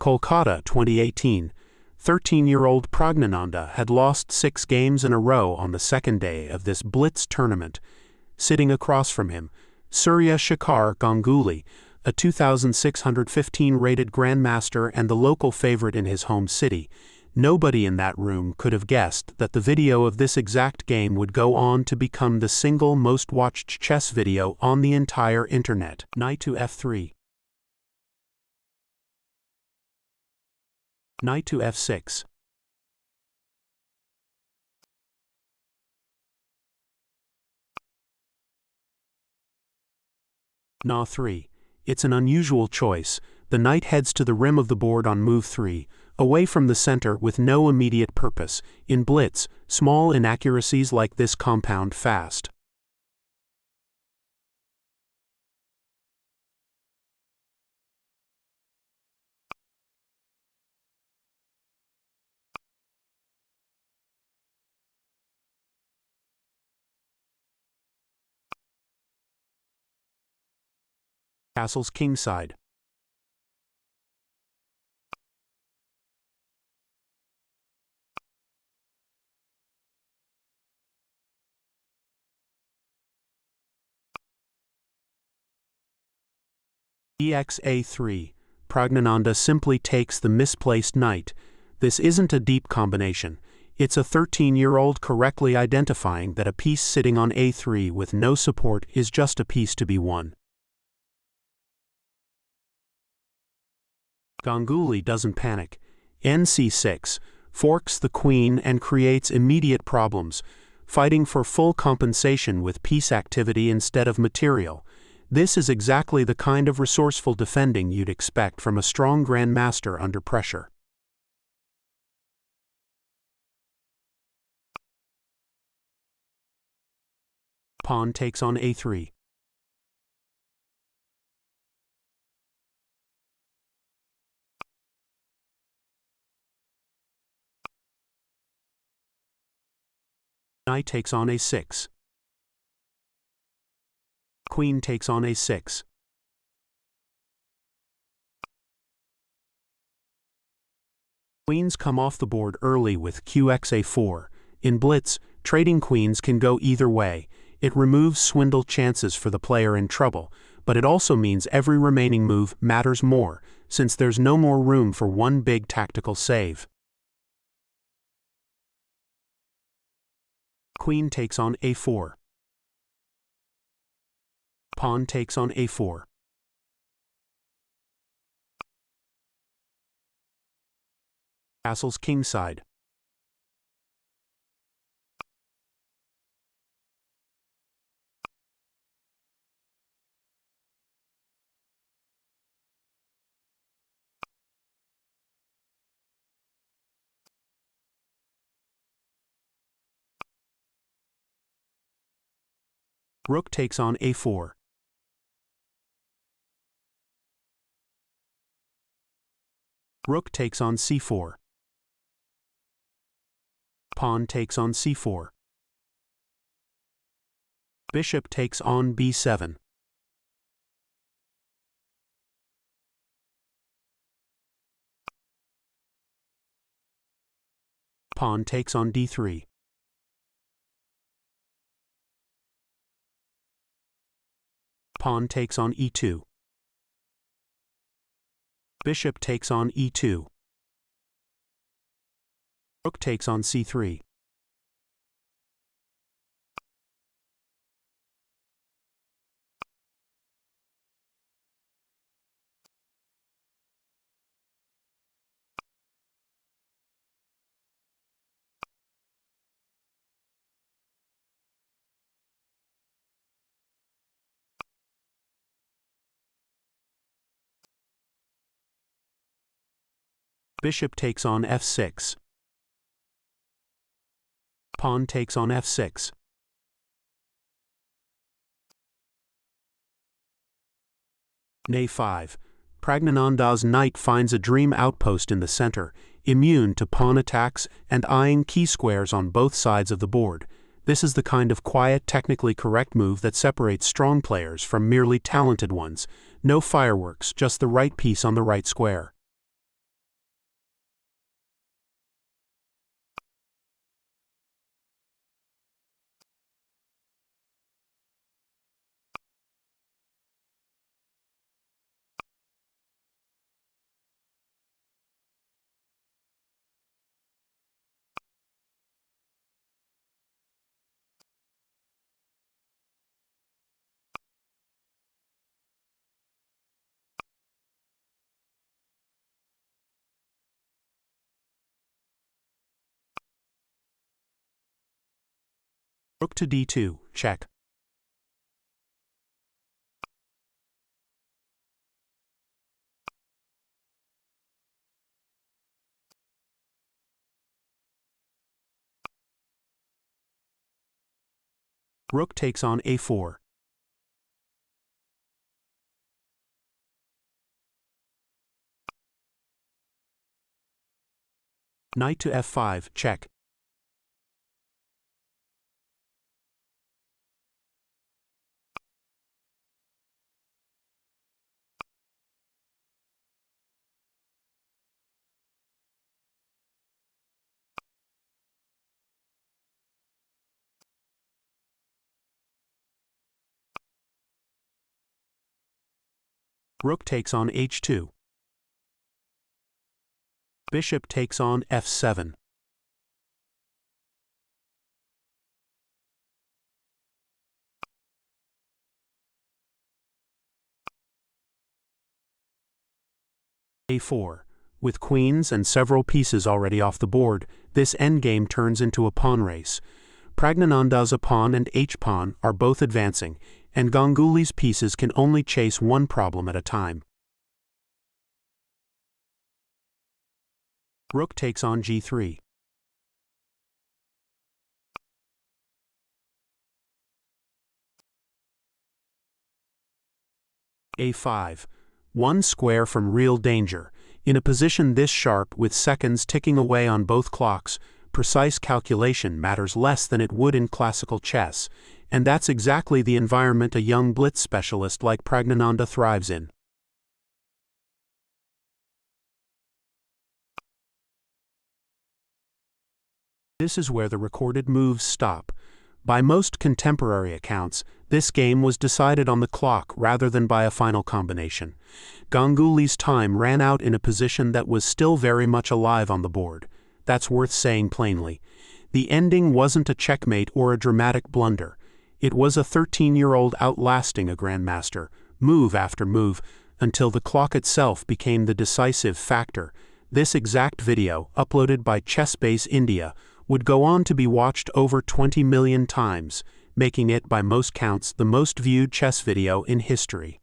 Kolkata 2018. 13-year-old Praggnanandhaa had lost 6 games in a row on the second day of this blitz tournament. Sitting across from him, Surya Shekhar Ganguly, a 2,615 rated grandmaster and the local favorite in his home city. Nobody in that room could have guessed that the video of this exact game would go on to become the single most watched chess video on the entire internet. Knight to f3. Knight to f6. Na3. It's an unusual choice. The knight heads to the rim of the board on move 3, away from the center with no immediate purpose. In blitz, small inaccuracies like this compound fast. Castles kingside. EXA3. Praggnanandhaa simply takes the misplaced knight. This isn't a deep combination. It's a 13-year-old correctly identifying that a piece sitting on a3 with no support is just a piece to be won. Ganguly doesn't panic. NC6 forks the queen and creates immediate problems, fighting for full compensation with piece activity instead of material. This is exactly the kind of resourceful defending you'd expect from a strong grandmaster under pressure. Pawn takes on a3. Knight takes on a6. Queen takes on a6. Queens come off the board early with qxa4. In blitz, trading queens can go either way. It removes swindle chances for the player in trouble, but it also means every remaining move matters more, since there's no more room for one big tactical save. Queen takes on a4. Pawn takes on a4. Castles kingside. Rook takes on a4. Rook takes on c4. Pawn takes on c4. Bishop takes on b7. Pawn takes on d3. Pawn takes on e2. Bishop takes on e2. Rook takes on c3. Bishop takes on f6. Pawn takes on f6. Na5. Praggnanandhaa's knight finds a dream outpost in the center, immune to pawn attacks and eyeing key squares on both sides of the board. This is the kind of quiet, technically correct move that separates strong players from merely talented ones. No fireworks, just the right piece on the right square. Rook to d2, check. Rook takes on a4. Knight to f5, check. Rook takes on h2. Bishop takes on f7. a4. With queens and several pieces already off the board, this endgame turns into a pawn race. Praggnanandhaa's pawn and h-pawn are both advancing, and Ganguly's pieces can only chase one problem at a time. Rook takes on g3. a5. One square from real danger. In a position this sharp with seconds ticking away on both clocks, precise calculation matters less than it would in classical chess, and that's exactly the environment a young blitz specialist like Praggnanandhaa thrives in. This is where the recorded moves stop. By most contemporary accounts, this game was decided on the clock rather than by a final combination. Ganguly's time ran out in a position that was still very much alive on the board. That's worth saying plainly. The ending wasn't a checkmate or a dramatic blunder. It was a 13-year-old outlasting a grandmaster, move after move, until the clock itself became the decisive factor. This exact video, uploaded by ChessBase India, would go on to be watched over 20 million times, making it by most counts the most viewed chess video in history.